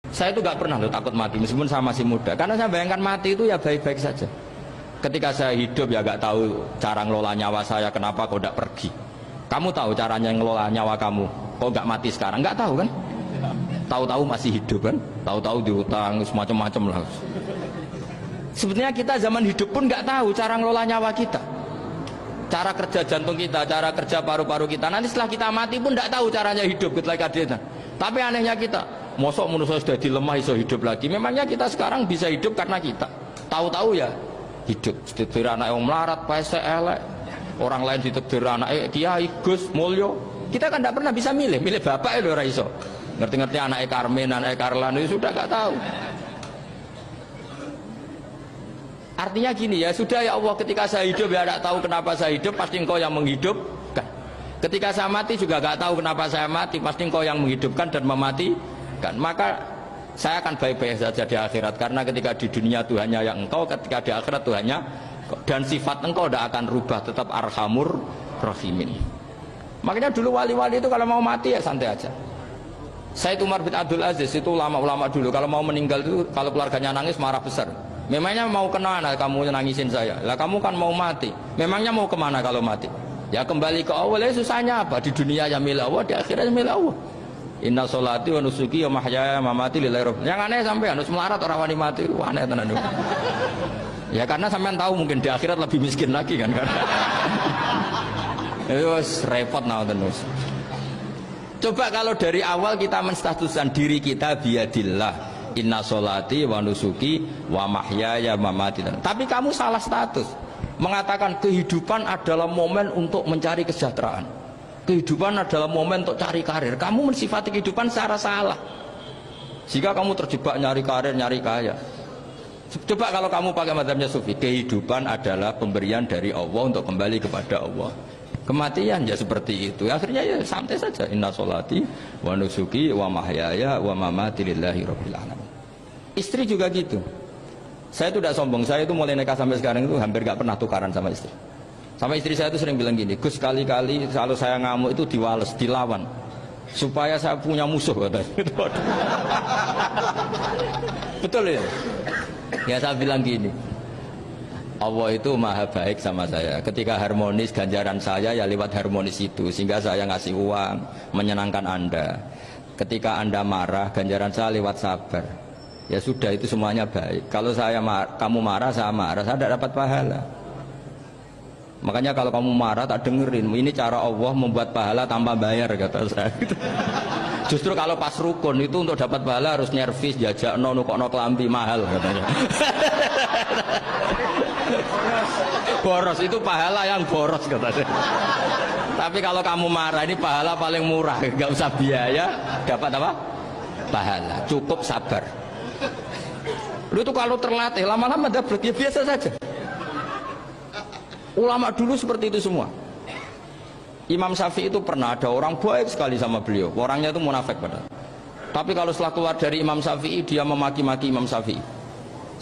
Saya itu nggak pernah loh takut mati meskipun saya masih muda, karena saya bayangkan mati itu ya baik-baik saja. Ketika saya hidup ya nggak tahu cara ngelola nyawa saya, kenapa kok nggak pergi. Kamu tahu caranya ngelola nyawa kamu, kok nggak mati sekarang? Nggak tahu kan? Tahu-tahu masih hidup kan? Tahu-tahu dihutang semacam-macam lah. Sebetulnya kita zaman hidup pun nggak tahu cara ngelola nyawa kita, cara kerja jantung kita, cara kerja paru-paru kita. Nanti setelah kita mati pun nggak tahu caranya hidup ketika kita. Tapi anehnya kita, mosok manusia sudah dilemah iso hidup lagi. Memangnya kita sekarang bisa hidup karena kita tahu-tahu ya hidup. Ditekdir anak yang melarat, pesek, elek. Orang lain ditekdir anak Kiai, Gus, Mulyo. Kita kan tidak pernah bisa milih bapak itu ora iso. Ngerti-ngerti anak Karmen, anak Karlan itu sudah nggak tahu. Artinya gini ya, sudah ya Allah, ketika saya hidup ya tidak tahu kenapa saya hidup, pasti Engkau yang menghidupkan. Ketika saya mati juga nggak tahu kenapa saya mati, pasti Engkau yang menghidupkan dan mematikan. Maka saya akan baik-baik saja di akhirat, karena ketika di dunia Tuhannya yang Engkau, ketika di akhirat Tuhannya, dan sifat Engkau tidak akan rubah, tetap Arhamur Rahimin. Makanya dulu wali-wali itu kalau mau mati ya santai aja. Sayyid Umar bin Abdul Aziz itu ulama-ulama dulu kalau mau meninggal itu, kalau keluarganya nangis marah besar. Memangnya mau kemana kamu nangisin saya? Lah kamu kan mau mati. Memangnya mau kemana kalau mati? Ya kembali ke Allah. Ya susahnya apa? Di dunia ya milik Allah, di akhirat ya milik Allah. Inna sholati wa nusuki wa mahyaya wa mamati lillahi rabbil. Yang aneh sampai harus melarat orang wani mati, aneh tenan. Ya karena sampean tahu mungkin di akhirat lebih miskin lagi kan. Itu repot nah terus. Coba kalau dari awal kita menstatuskan diri kita biadillah. Inna sholati wa nusuki wa mahyaya wa mamati. Tapi kamu salah status. Mengatakan kehidupan adalah momen untuk mencari kesejahteraan. Kehidupan adalah momen untuk cari karir. Kamu mensifati kehidupan secara salah. Jika kamu terjebak nyari karir, nyari kaya. Coba kalau kamu pakai mazhabnya Sufi, kehidupan adalah pemberian dari Allah untuk kembali kepada Allah. Kematian ya seperti itu. Akhirnya ya santai saja. Inna sholati wa nusuki wa mahyaya wa mamati lillahi rabbil alamin. Istri juga gitu. Saya itu tidak sombong. Saya itu mulai nikah sampai sekarang itu hampir gak pernah tukaran sama istri. Sama istri saya itu sering bilang gini, Gus, kali-kali kalau saya ngamuk itu diwales, dilawan, supaya saya punya musuh katanya. Betul ya? Ya saya bilang gini, Allah itu maha baik sama saya. Ketika harmonis, ganjaran saya ya lewat harmonis itu, sehingga saya ngasih uang menyenangkan Anda. Ketika Anda marah, ganjaran saya lewat sabar. Ya sudah, itu semuanya baik. Kalau kamu marah, saya tidak dapat pahala. Makanya kalau kamu marah tak dengerin. Ini cara Allah membuat pahala tanpa bayar, kata saya. Justru kalau pas rukun itu untuk dapat pahala harus nyervis, jajak nukokno kelambi mahal katanya. Boros itu pahala yang boros katanya. Tapi kalau kamu marah ini pahala paling murah, nggak usah biaya, dapat apa? Pahala, cukup sabar. Lu itu kalau terlatih lama-lama dapat ya biasa saja. Ulama dulu seperti itu semua. Imam Syafi'i itu pernah ada orang baik sekali sama beliau. Orangnya itu munafik padahal. Tapi kalau setelah keluar dari Imam Syafi'i, dia memaki-maki Imam Syafi'i.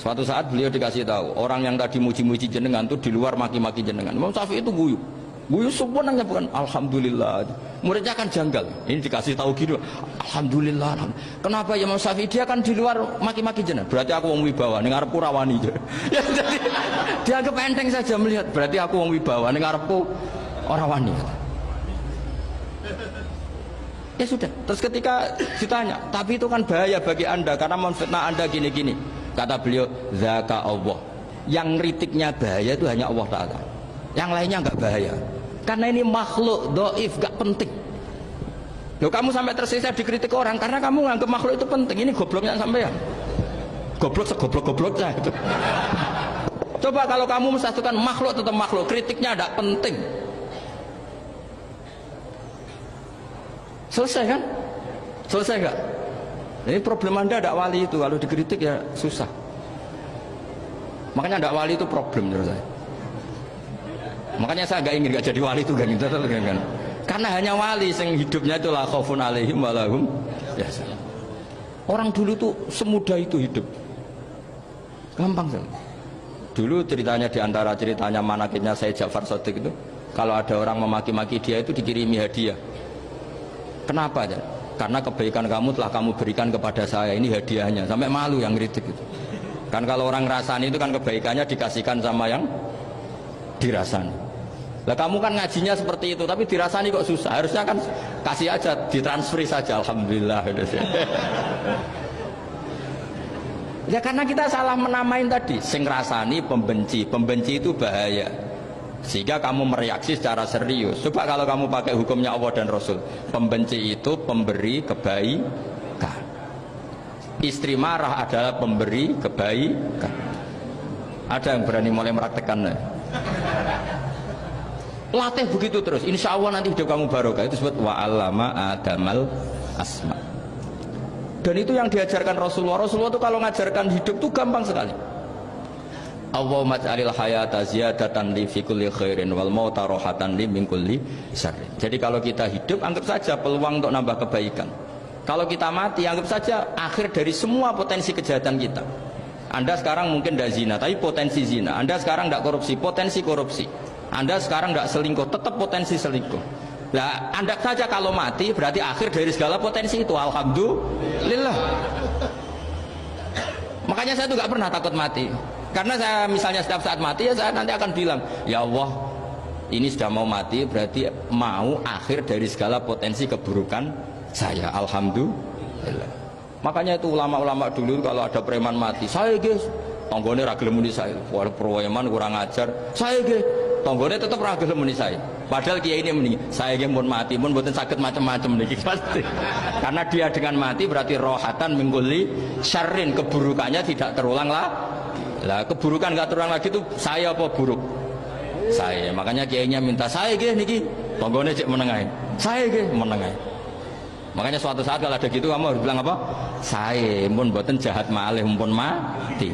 Suatu saat beliau dikasih tahu, orang yang tadi muji-muji jenengan itu di luar maki-maki jenengan. Imam Syafi'i itu guyu. Guyu sebenarnya bukan alhamdulillah. Muridnya kan janggal. Ini dikasih tahu gitu. Alhamdulillah. Kenapa ya Imam Syafi'i? Dia kan di luar maki-maki jenengan. Berarti aku wong wibawa, ning ngarepku rawani. Ya jadi dianggap enteng saja melihat. Berarti aku wong wibawa, ning ngarepku ora wani. Ya sudah. Terus ketika ditanya, tapi itu kan bahaya bagi Anda karena memfitnah Anda gini-gini. Kata beliau, zaka Allah. Yang kritiknya bahaya itu hanya Allah Ta'ala. Yang lainnya enggak bahaya. Karena ini makhluk dhaif, enggak penting. Loh, kamu sampai tersisa dikritik orang karena kamu nganggap makhluk itu penting. Ini gobloknya sampean. Goblok segoblok-gobloknya itu. Coba kalau kamu mensatukan makhluk tetap makhluk, kritiknya enggak penting. Selesai kan? Selesai enggak? Ini problem Anda ada wali itu, kalau dikritik ya susah. Makanya ada wali itu problem menurut saya. Makanya saya nggak ingin nggak jadi wali itu kan, kan? Karena hanya wali yang hidupnya itu la khaufun alaihim wa lahum yahzanun. Orang dulu tuh semudah itu hidup, gampang sekali. Dulu ceritanya diantara ceritanya manakibnya Sayyid Ja'far Shadiq itu, kalau ada orang memaki-maki dia itu dikirimi hadiah. Kenapa ya? karena kebaikan kamu telah kamu berikan kepada saya, ini hadiahnya. Sampai malu yang ngeritik itu. Kan kalau orang ngerasani itu kan kebaikannya dikasihkan sama yang dirasani. Lah kamu kan ngajinya seperti itu, tapi dirasani kok susah. Harusnya kan kasih aja, ditransferi saja. Alhamdulillah. Ya karena kita salah menamain tadi. Sing rasani pembenci, pembenci itu bahaya. Sehingga kamu mereaksi secara serius. Coba kalau kamu pakai hukumnya Allah dan Rasul, pembenci itu pemberi kebaikan. Istri marah adalah pemberi kebaikan. Ada yang berani mulai meraktekan? Latih begitu terus, insya Allah nanti hidup kamu barokah. Itu disebut wa'allama adamal asma. Dan itu yang diajarkan Rasulullah. Rasulullah itu kalau ngajarkan hidup itu gampang sekali. Allahumma ja'alil hayata ziyadatan li fi kulli khairin wal mauta rohatan li min kulli syarrin. Jadi kalau kita hidup anggap saja peluang untuk nambah kebaikan. Kalau kita mati anggap saja akhir dari semua potensi kejahatan kita. Anda sekarang mungkin tidak zina, tapi potensi zina. Anda sekarang tidak korupsi, potensi korupsi. Anda sekarang tidak selingkuh, tetap potensi selingkuh. Nah, Anda saja kalau mati berarti akhir dari segala potensi itu. Alhamdulillah. Makanya saya tuh nggak pernah takut mati. Karena saya misalnya setiap saat mati ya saya nanti akan bilang, ya Allah, ini sudah mau mati berarti mau akhir dari segala potensi keburukan saya. Alhamdulillah. Makanya itu ulama-ulama dulu kalau ada preman mati, saya guys, tonggone ragil muni saya, preman kurang ajar, saya guys, tonggone tetap ragil muni saya. Padahal kiai ini muni, saya guys mau mati, pun buatan sakit macam-macam nih pasti. Karena dia dengan mati berarti rohatan mingkuli syarrin, keburukannya tidak terulang lah. Lah keburukan nggak terulang lagi itu saya apa buruk? Saya. Makanya kiainya minta saya guys niki, tonggone cek menengahin, saya guys menengahin. Makanya suatu saat kalau ada gitu kamu harus bilang apa? Saya pun buatan jahat malih pun mati.